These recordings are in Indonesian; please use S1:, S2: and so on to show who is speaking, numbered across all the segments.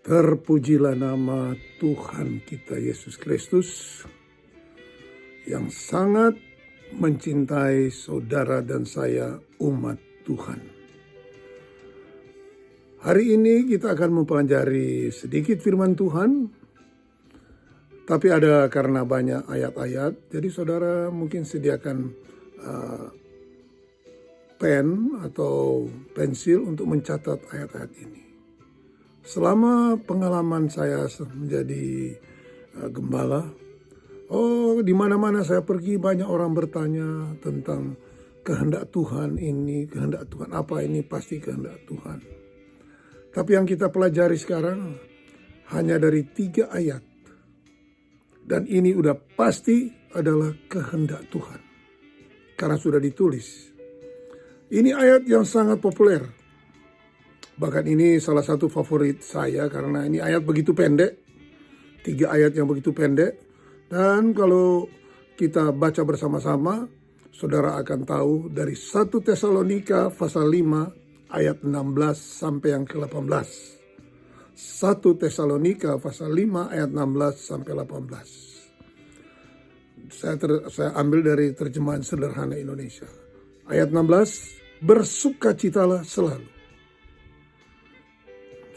S1: Terpujilah nama Tuhan kita Yesus Kristus yang sangat mencintai saudara dan saya umat Tuhan. Hari ini kita akan mempelajari sedikit firman Tuhan, tapi ada karena banyak ayat-ayat, jadi saudara mungkin sediakan pen atau pensil untuk mencatat ayat-ayat ini. Selama pengalaman saya menjadi gembala, di mana-mana saya pergi banyak orang bertanya tentang kehendak Tuhan ini, kehendak Tuhan apa ini, pasti kehendak Tuhan. Tapi yang kita pelajari sekarang hanya dari 3 ayat. Dan ini udah pasti adalah kehendak Tuhan. Karena sudah ditulis. Ini ayat yang sangat populer. Bahkan ini salah satu favorit saya karena ini ayat begitu pendek. 3 ayat yang begitu pendek. Dan kalau kita baca bersama-sama, saudara akan tahu dari 1 Tesalonika pasal 5 ayat 16 sampai yang ke-18. 1 Tesalonika pasal 5 ayat 16 sampai 18. Saya ambil dari terjemahan sederhana Indonesia. Ayat 16, bersukacitalah selalu.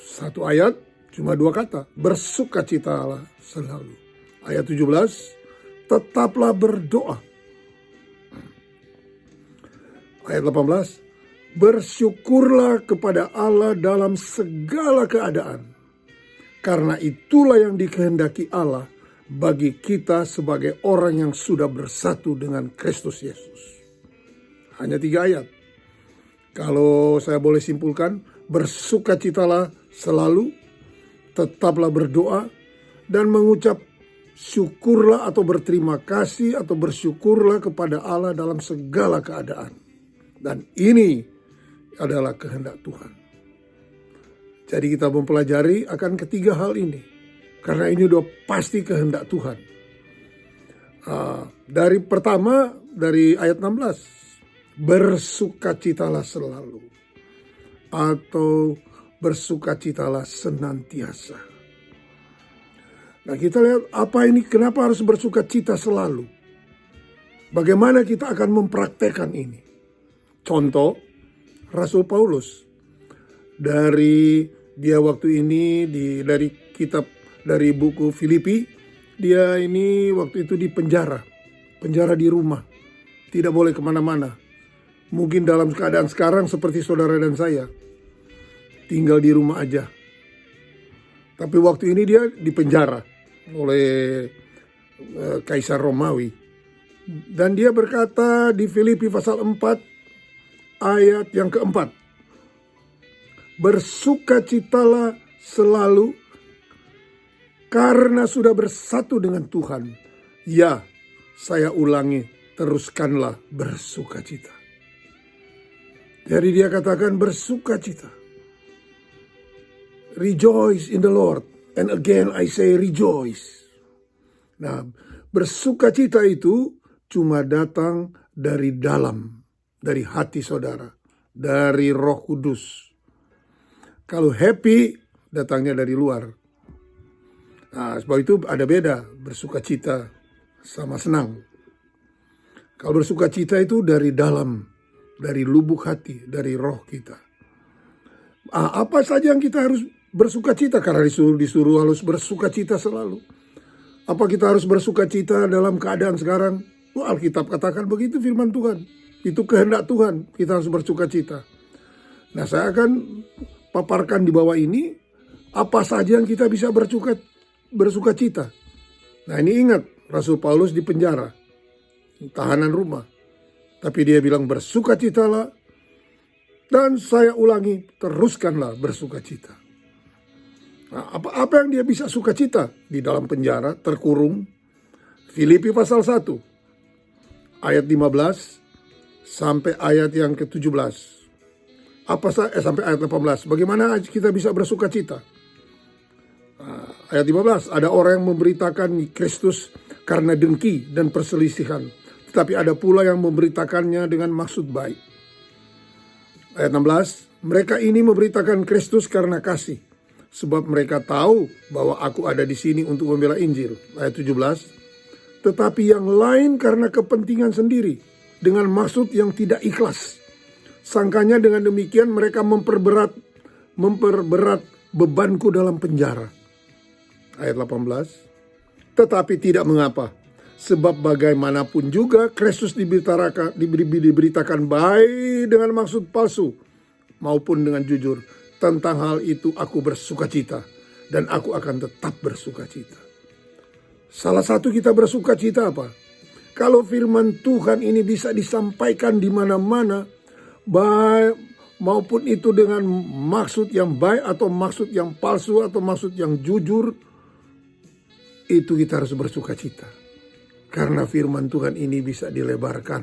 S1: 1 ayat, cuma 2 kata, bersukacitalah selalu. Ayat 17, tetaplah berdoa. Ayat 18, bersyukurlah kepada Allah dalam segala keadaan. Karena itulah yang dikehendaki Allah bagi kita sebagai orang yang sudah bersatu dengan Kristus Yesus. Hanya 3 ayat. Kalau saya boleh simpulkan, bersukacitalah selalu, tetaplah berdoa, dan mengucap syukurlah atau berterima kasih atau bersyukurlah kepada Allah dalam segala keadaan. Dan ini adalah kehendak Tuhan. Jadi kita mempelajari akan ketiga hal ini. Karena ini udah pasti kehendak Tuhan. Dari pertama, dari ayat 16. Bersukacitalah selalu. Atau bersukacitalah senantiasa. Nah kita lihat apa ini, kenapa harus bersukacita selalu. Bagaimana kita akan mempraktekkan ini. Contoh, Rasul Paulus. Dari dia waktu ini, dari kitab, dari buku Filipi, dia ini waktu itu di penjara. Penjara di rumah. Tidak boleh kemana-mana. Mungkin dalam keadaan sekarang seperti saudara dan saya. Tinggal di rumah aja. Tapi waktu ini dia dipenjara oleh Kaisar Romawi. Dan dia berkata di Filipi pasal 4 ayat yang keempat. Bersukacitalah selalu karena sudah bersatu dengan Tuhan. Ya, saya ulangi, teruskanlah bersukacita. Jadi dia katakan bersukacita. Rejoice in the Lord. And again I say rejoice. Nah, bersukacita itu cuma datang dari dalam. Dari hati saudara. Dari Roh Kudus. Kalau happy, datangnya dari luar. Nah, sebab itu ada beda. Bersukacita sama senang. Kalau bersukacita itu dari dalam. Dari lubuk hati. Dari roh kita. Apa saja yang kita harus bersukacita, karena disuruh harus bersukacita selalu. Apa kita harus bersukacita dalam keadaan sekarang? Alkitab katakan begitu firman Tuhan. Itu kehendak Tuhan, kita harus bersukacita. Nah saya akan paparkan di bawah ini, apa saja yang kita bisa bersukacita. Nah ini ingat, Rasul Paulus di penjara, tahanan rumah. Tapi dia bilang bersukacitalah, dan saya ulangi, teruskanlah bersukacita. Nah, apa yang dia bisa sukacita di dalam penjara, terkurung? Filipi pasal 1 ayat 15 sampai ayat yang ke-17. Sampai ayat 18. Bagaimana kita bisa bersukacita? Ayat 15, ada orang yang memberitakan Kristus karena dengki dan perselisihan, tetapi ada pula yang memberitakannya dengan maksud baik. Ayat 16, mereka ini memberitakan Kristus karena kasih, sebab mereka tahu bahwa aku ada di sini untuk membela Injil. Ayat 17. Tetapi yang lain karena kepentingan sendiri, dengan maksud yang tidak ikhlas. Sangkanya dengan demikian mereka memperberat bebanku dalam penjara. Ayat 18. Tetapi tidak mengapa, sebab bagaimanapun juga Kristus diberitakan baik dengan maksud palsu maupun dengan jujur. Tentang hal itu aku bersukacita, dan aku akan tetap bersukacita. Salah satu kita bersukacita apa? Kalau firman Tuhan ini bisa disampaikan di mana-mana, baik maupun itu dengan maksud yang baik atau maksud yang palsu atau maksud yang jujur, itu kita harus bersukacita. Karena firman Tuhan ini bisa dilebarkan.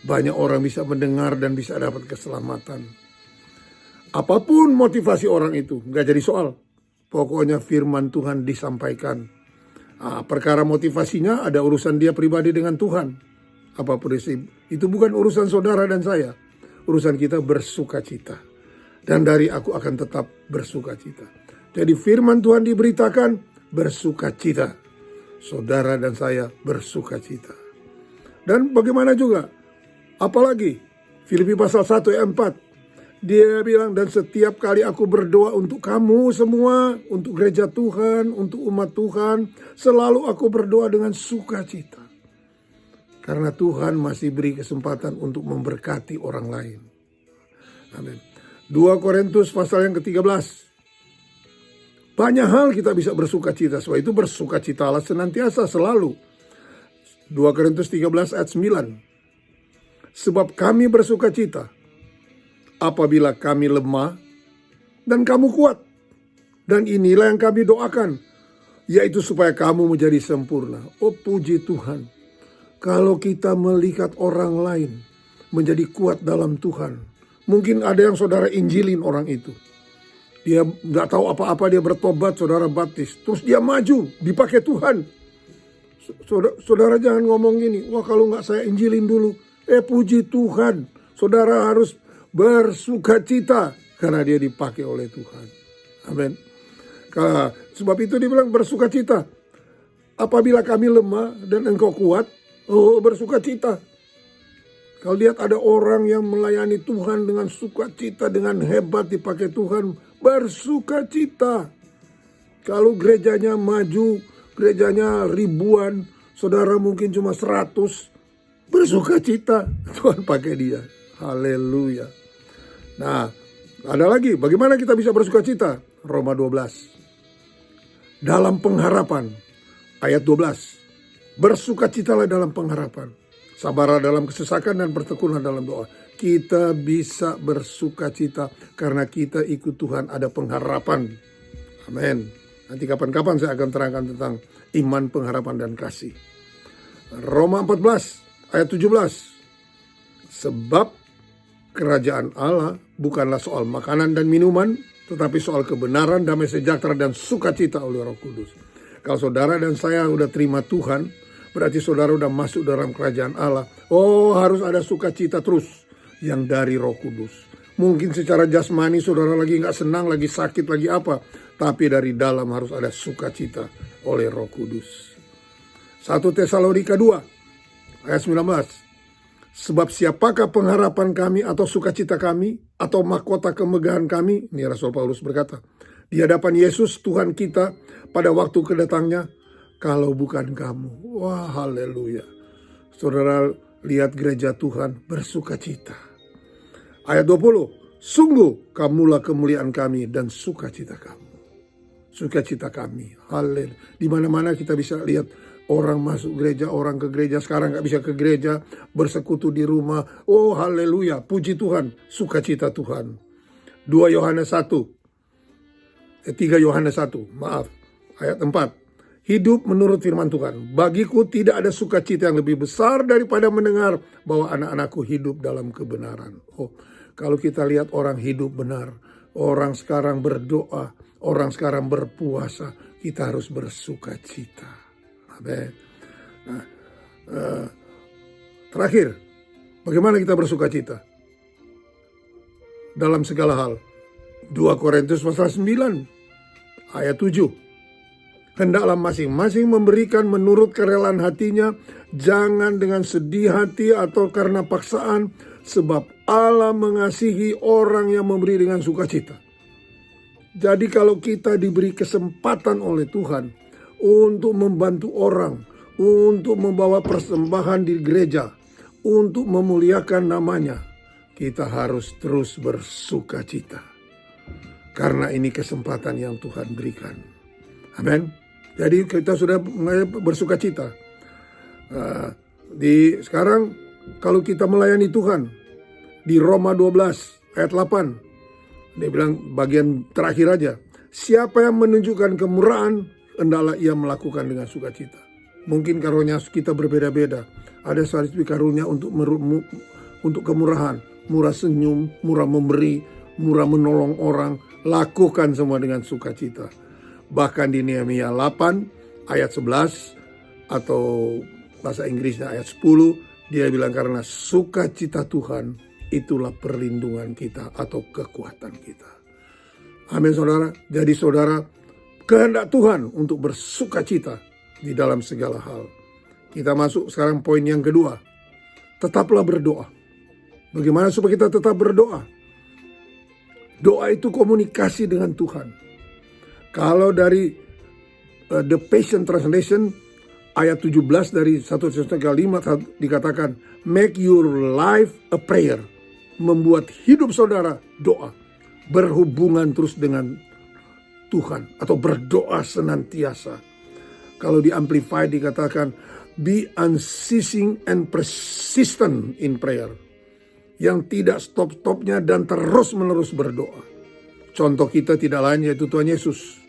S1: Banyak orang bisa mendengar dan bisa dapat keselamatan. Apapun motivasi orang itu, gak jadi soal. Pokoknya firman Tuhan disampaikan. Perkara motivasinya ada urusan dia pribadi dengan Tuhan. Apapun itu bukan urusan saudara dan saya. Urusan kita bersukacita. Dan dari aku akan tetap bersukacita. Jadi firman Tuhan diberitakan, bersukacita. Saudara dan saya bersukacita. Dan bagaimana juga? Apalagi Filipi pasal 1 ayat 4. Dia bilang, dan setiap kali aku berdoa untuk kamu semua, untuk gereja Tuhan, untuk umat Tuhan, selalu aku berdoa dengan sukacita. Karena Tuhan masih beri kesempatan untuk memberkati orang lain. Amin. 2 Korintus pasal yang ke-13. Banyak hal kita bisa bersukacita. Sebab itu bersukacitalah senantiasa selalu. 2 Korintus 13 ayat 9. Sebab kami bersukacita apabila kami lemah dan kamu kuat. Dan inilah yang kami doakan, yaitu supaya kamu menjadi sempurna. Oh puji Tuhan. Kalau kita melihat orang lain menjadi kuat dalam Tuhan. Mungkin ada yang saudara injilin orang itu. Dia gak tahu apa-apa, dia bertobat, saudara baptis. Terus dia maju, dipakai Tuhan. Saudara jangan ngomong gini, wah kalau gak saya injilin dulu. Puji Tuhan, saudara harus bersukacita karena dia dipakai oleh Tuhan. Amin. Sebab itu dia bilang bersukacita. Apabila kami lemah dan engkau kuat, bersukacita. Kalau lihat ada orang yang melayani Tuhan dengan sukacita, dengan hebat dipakai Tuhan, bersukacita. Kalau gerejanya maju, gerejanya ribuan, saudara mungkin cuma 100, bersukacita. Tuhan pakai dia. Haleluya. Nah, ada lagi, bagaimana kita bisa bersukacita? Roma 12. Dalam pengharapan, ayat 12. Bersukacitalah dalam pengharapan. Sabarlah dalam kesesakan dan bertekunlah dalam doa. Kita bisa bersukacita karena kita ikut Tuhan, ada pengharapan. Amin. Nanti kapan-kapan saya akan terangkan tentang iman, pengharapan, dan kasih. Roma 14, ayat 17. Sebab kerajaan Allah bukanlah soal makanan dan minuman, tetapi soal kebenaran, damai sejahtera, dan sukacita oleh Roh Kudus. Kalau saudara dan saya udah terima Tuhan, berarti saudara udah masuk dalam kerajaan Allah. Harus ada sukacita terus yang dari Roh Kudus. Mungkin secara jasmani saudara lagi gak senang, lagi sakit, lagi apa. Tapi dari dalam harus ada sukacita oleh Roh Kudus. 1 Tesalonika 2 ayat 19. Sebab siapakah pengharapan kami atau sukacita kami atau mahkota kemegahan kami? Ini Rasul Paulus berkata. Di hadapan Yesus Tuhan kita pada waktu kedatangnya. Kalau bukan kamu. Wah haleluya. Saudara lihat gereja Tuhan bersukacita. Ayat 20. Sungguh kamulah kemuliaan kami dan sukacita kamu. Sukacita kami. Haleluya. Di mana-mana kita bisa lihat. Orang masuk gereja, orang ke gereja, sekarang gak bisa ke gereja, bersekutu di rumah. Oh haleluya, puji Tuhan, sukacita Tuhan. 2 Yohanes 1, 3 Yohanes 1, maaf, ayat 4. Hidup menurut firman Tuhan. Bagiku tidak ada sukacita yang lebih besar daripada mendengar bahwa anak-anakku hidup dalam kebenaran. Kalau kita lihat orang hidup benar, orang sekarang berdoa, orang sekarang berpuasa, kita harus bersukacita. Nah, terakhir, bagaimana kita bersukacita? Dalam segala hal. 2 Korintus pasal 9 Ayat 7. Hendaklah masing-masing memberikan menurut kerelaan hatinya, jangan dengan sedih hati atau karena paksaan, sebab Allah mengasihi orang yang memberi dengan sukacita. Jadi kalau kita diberi kesempatan oleh Tuhan untuk membantu orang, untuk membawa persembahan di gereja, untuk memuliakan namanya, kita harus terus bersukacita. Karena ini kesempatan yang Tuhan berikan. Amin. Jadi kita sudah mulai bersukacita. Sekarang kalau kita melayani Tuhan, di Roma 12 ayat 8, dia bilang bagian terakhir aja. Siapa yang menunjukkan kemurahan, hendaklah ia melakukan dengan sukacita. Mungkin karunia kita berbeda-beda. Ada satu karunia untuk kemurahan, murah senyum, murah memberi, murah menolong orang. Lakukan semua dengan sukacita. Bahkan di Nehemia 8 ayat 11 atau bahasa Inggrisnya ayat 10, dia bilang karena sukacita Tuhan itulah perlindungan kita atau kekuatan kita. Amin saudara. Jadi saudara, kehendak Tuhan untuk bersukacita di dalam segala hal. Kita masuk sekarang poin yang kedua. Tetaplah berdoa. Bagaimana supaya kita tetap berdoa? Doa itu komunikasi dengan Tuhan. Kalau dari The Passion Translation ayat 17 dari 1 Tesalonika 5 dikatakan, make your life a prayer. Membuat hidup saudara doa. Berhubungan terus dengan Tuhan. Atau berdoa senantiasa. Kalau di Amplified dikatakan, be unceasing and persistent in prayer. Yang tidak stop-stopnya dan terus-menerus berdoa. Contoh kita tidak lain yaitu Tuhan Yesus.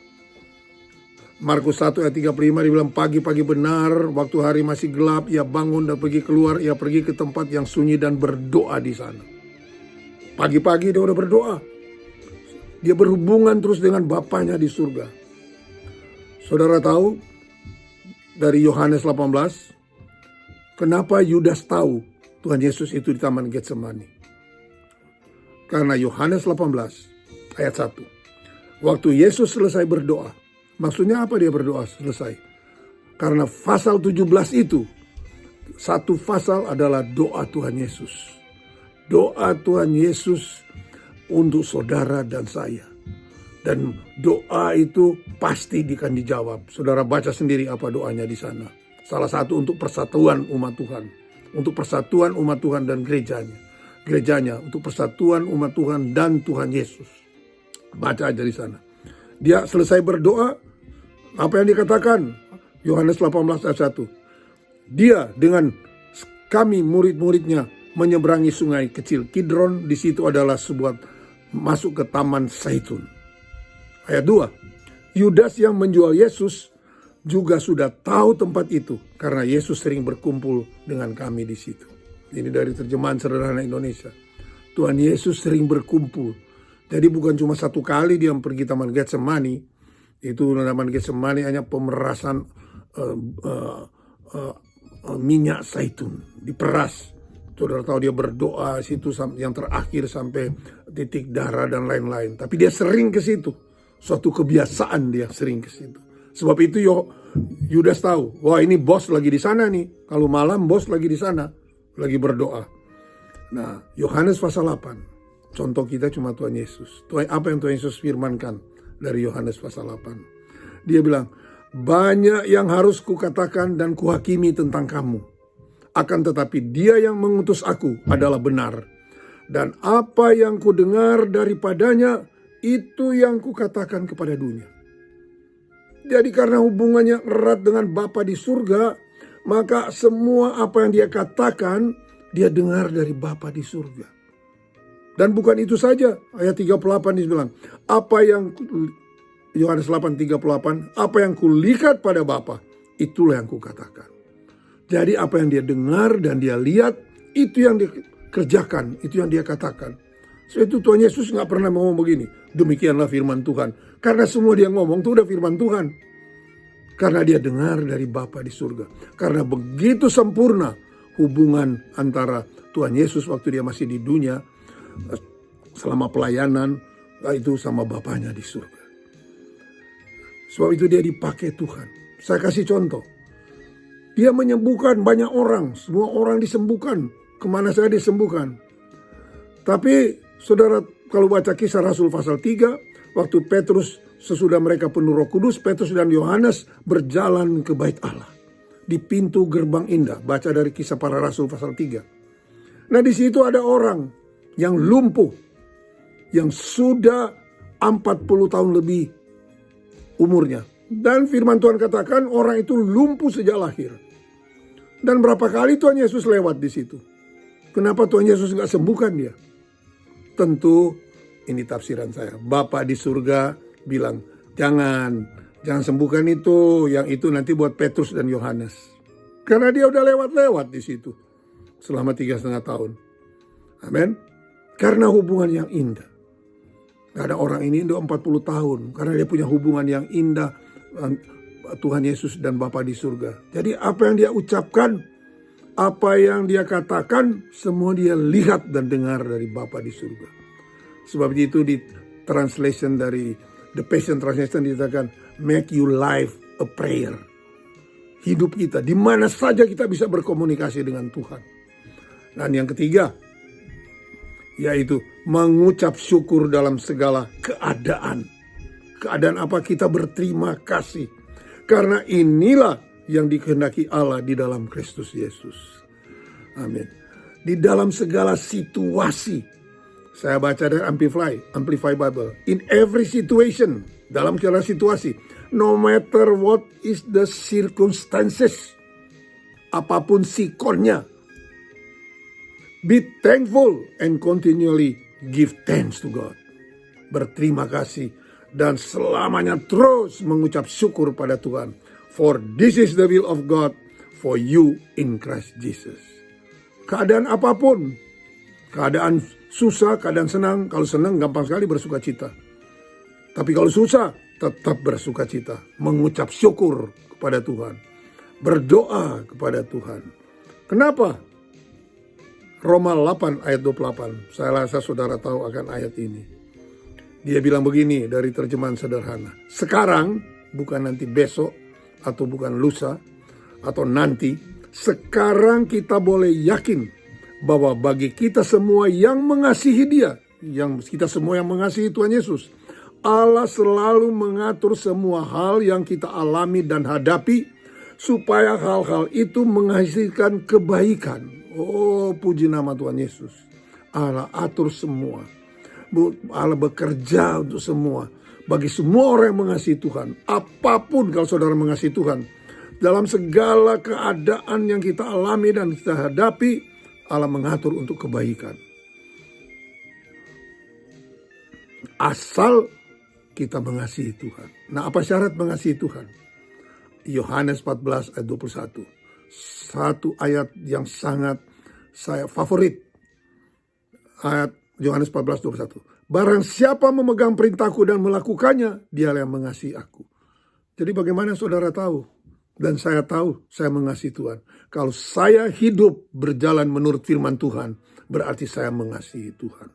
S1: Markus 1 ayat 35 dibilang pagi-pagi benar, waktu hari masih gelap, ia bangun dan pergi keluar, ia pergi ke tempat yang sunyi dan berdoa di sana. Pagi-pagi dia udah berdoa. Dia berhubungan terus dengan Bapanya di surga. Saudara tahu dari Yohanes 18, kenapa Yudas tahu Tuhan Yesus itu di Taman Getsemani? Karena Yohanes 18 ayat 1. Waktu Yesus selesai berdoa. Maksudnya apa dia berdoa selesai? Karena pasal 17 itu, satu pasal adalah doa Tuhan Yesus. Doa Tuhan Yesus untuk saudara dan saya. Dan doa itu pasti akan dijawab. Saudara baca sendiri apa doanya di sana. Salah satu untuk persatuan umat Tuhan. Untuk persatuan umat Tuhan dan gerejanya. Untuk persatuan umat Tuhan dan Tuhan Yesus. Baca aja di sana. Dia selesai berdoa. Apa yang dikatakan? Yohanes 18 ayat 1. Dia dengan kami murid-muridnya menyeberangi sungai kecil Kidron. Di situ adalah sebuah masuk ke Taman Zaitun. Ayat 2. Yudas yang menjual Yesus juga sudah tahu tempat itu karena Yesus sering berkumpul dengan kami di situ. Ini dari terjemahan sederhana Indonesia. Tuhan Yesus sering berkumpul. Jadi bukan cuma satu kali dia pergi Taman Getsemani. Itu Taman Getsemani hanya pemerasan minyak zaitun, diperas. Saudara tahu dia berdoa situ yang terakhir sampai titik darah dan lain-lain. Tapi dia sering ke situ. Suatu kebiasaan dia sering ke situ. Sebab itu Yudas tahu, wah ini bos lagi di sana nih. Kalau malam bos lagi di sana, lagi berdoa. Nah, Yohanes pasal 8. Contoh kita cuma Tuhan Yesus. Apa yang Tuhan Yesus firmankan dari Yohanes pasal 8? Dia bilang, banyak yang harus kukatakan dan kuhakimi tentang kamu. Akan tetapi dia yang mengutus aku adalah benar. Dan apa yang kudengar daripadanya, itu yang kukatakan kepada dunia. Jadi karena hubungannya erat dengan Bapa di surga, maka semua apa yang dia katakan, dia dengar dari Bapa di surga. Dan bukan itu saja, ayat 38 dibilang, apa yang Yohanes 8:38, apa yang kulihat pada Bapa, itulah yang kukatakan. Jadi apa yang dia dengar dan dia lihat, itu yang dia kerjakan, itu yang dia katakan. So itu Tuhan Yesus gak pernah ngomong begini, demikianlah firman Tuhan. Karena semua dia ngomong itu udah firman Tuhan. Karena dia dengar dari Bapa di surga. Karena begitu sempurna hubungan antara Tuhan Yesus waktu dia masih di dunia, selama pelayanan, itu sama Bapanya di surga. Sebab itu dia dipakai Tuhan. Saya kasih contoh. Dia menyembuhkan banyak orang. Semua orang disembuhkan. Kemana saya disembuhkan. Tapi saudara kalau baca Kisah Rasul pasal 3. Waktu Petrus sesudah mereka penuh Roh Kudus. Petrus dan Yohanes berjalan ke bait Allah. Di pintu gerbang indah. Baca dari Kisah Para Rasul pasal 3. Nah di situ ada orang yang lumpuh. Yang sudah 40 tahun lebih umurnya. Dan firman Tuhan katakan orang itu lumpuh sejak lahir. Dan berapa kali Tuhan Yesus lewat di situ. Kenapa Tuhan Yesus gak sembuhkan dia? Tentu ini tafsiran saya. Bapa di surga bilang, jangan sembuhkan itu. Yang itu nanti buat Petrus dan Yohanes. Karena dia udah lewat-lewat di situ. Selama 3,5 tahun. Amin. Karena hubungan yang indah. Gak ada orang ini udah 40 tahun. Karena dia punya hubungan yang indah. Tuhan Yesus dan Bapa di surga. Jadi apa yang dia ucapkan. Apa yang dia katakan. Semua dia lihat dan dengar dari Bapa di surga. Sebab itu di translation dari The Passion Translation dikatakan. Make you life a prayer. Hidup kita. Di mana saja kita bisa berkomunikasi dengan Tuhan. Dan yang ketiga. Yaitu mengucap syukur dalam segala keadaan. Keadaan apa? Kita berterima kasih. Karena inilah yang dikehendaki Allah di dalam Kristus Yesus. Amin. Di dalam segala situasi. Saya baca dari Amplify Bible. In every situation. Dalam segala situasi. No matter what is the circumstances. Apapun sikonnya. Be thankful and continually give thanks to God. Berterima kasih dan selamanya terus mengucap syukur pada Tuhan. For this is the will of God for you in Christ Jesus. Keadaan apapun, keadaan susah, keadaan senang. Kalau senang gampang sekali bersuka cita. Tapi kalau susah tetap bersuka cita. Mengucap syukur kepada Tuhan. Berdoa kepada Tuhan. Kenapa? Roma 8 ayat 28. Saya rasa saudara tahu akan ayat ini. Dia bilang begini dari terjemahan sederhana. Sekarang, bukan nanti besok, atau bukan lusa, atau nanti. Sekarang kita boleh yakin bahwa bagi kita semua yang mengasihi dia, kita semua yang mengasihi Tuhan Yesus, Allah selalu mengatur semua hal yang kita alami dan hadapi, supaya hal-hal itu menghasilkan kebaikan. Oh, puji nama Tuhan Yesus. Allah atur semua. Allah bekerja untuk semua. Bagi semua orang yang mengasihi Tuhan. Apapun kalau saudara mengasihi Tuhan. Dalam segala keadaan yang kita alami dan kita hadapi. Allah mengatur untuk kebaikan. Asal kita mengasihi Tuhan. Nah, apa syarat mengasihi Tuhan? Yohanes 14 ayat 21. Satu ayat yang sangat saya favorit. Ayat Yohanes 14:21. Barang siapa memegang perintahku dan melakukannya, dialah yang mengasihi aku. Jadi bagaimana saudara tahu? Dan saya tahu saya mengasihi Tuhan. Kalau saya hidup berjalan menurut firman Tuhan, berarti saya mengasihi Tuhan.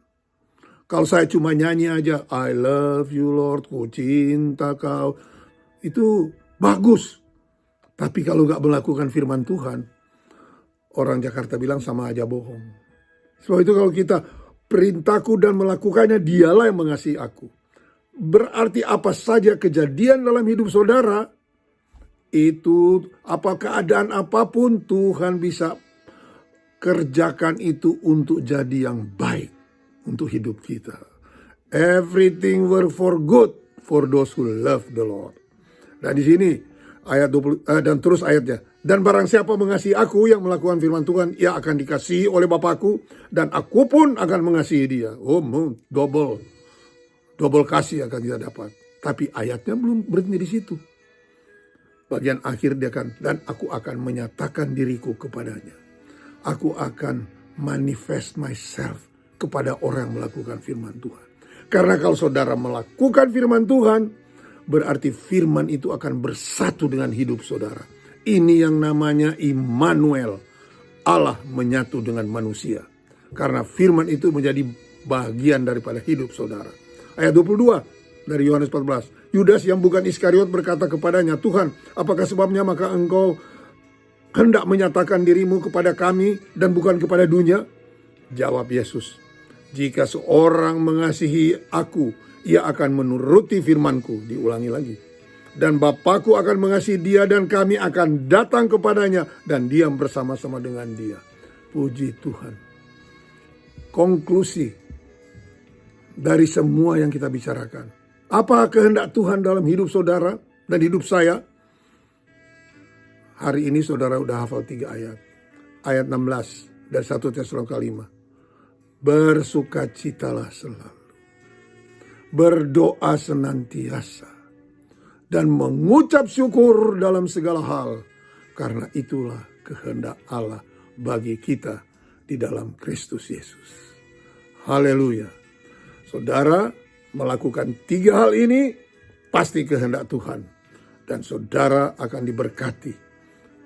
S1: Kalau saya cuma nyanyi aja, I love you Lord, ku cinta kau. Itu bagus. Tapi kalau gak melakukan firman Tuhan, orang Jakarta bilang sama aja bohong. Sebab itu kalau kita perintahku dan melakukannya, dialah yang mengasihi aku. Berarti apa saja kejadian dalam hidup saudara, itu apa keadaan apapun Tuhan bisa kerjakan itu untuk jadi yang baik untuk hidup kita. Everything work for good for those who love the Lord. Nah di sini ayat 20 dan terus ayatnya. Dan barang siapa mengasihi aku yang melakukan firman Tuhan, ia akan dikasihi oleh Bapakku dan aku pun akan mengasihi dia. Oh, double kasih akan kita dapat. Tapi ayatnya belum berhenti di situ. Bagian akhir dia akan, dan aku akan menyatakan diriku kepadanya. Aku akan manifest myself kepada orang yang melakukan firman Tuhan. Karena kalau saudara melakukan firman Tuhan, berarti firman itu akan bersatu dengan hidup saudara. Ini yang namanya Immanuel. Allah menyatu dengan manusia. Karena firman itu menjadi bagian daripada hidup saudara. Ayat 22. dari Yohanes 14. Yudas yang bukan Iskariot berkata kepadanya, Tuhan, apakah sebabnya maka engkau hendak menyatakan dirimu kepada kami dan bukan kepada dunia? Jawab Yesus, jika seorang mengasihi aku, ia akan menuruti firmanku. Diulangi lagi. Dan Bapakku akan mengasihi dia dan kami akan datang kepadanya dan diam bersama-sama dengan dia. Puji Tuhan. Konklusi dari semua yang kita bicarakan. Apa kehendak Tuhan dalam hidup saudara dan hidup saya? Hari ini saudara udah hafal 3 ayat. Ayat 16 dan 1 Tesalonika 5. Bersukacitalah selalu. Berdoa senantiasa. Dan mengucap syukur dalam segala hal. Karena itulah kehendak Allah bagi kita di dalam Kristus Yesus. Haleluya. Saudara melakukan 3 hal ini, pasti kehendak Tuhan. Dan saudara akan diberkati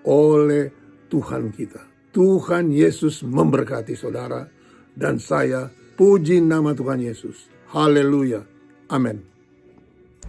S1: oleh Tuhan kita. Tuhan Yesus memberkati saudara dan saya. Puji nama Tuhan Yesus. Haleluya. Amin.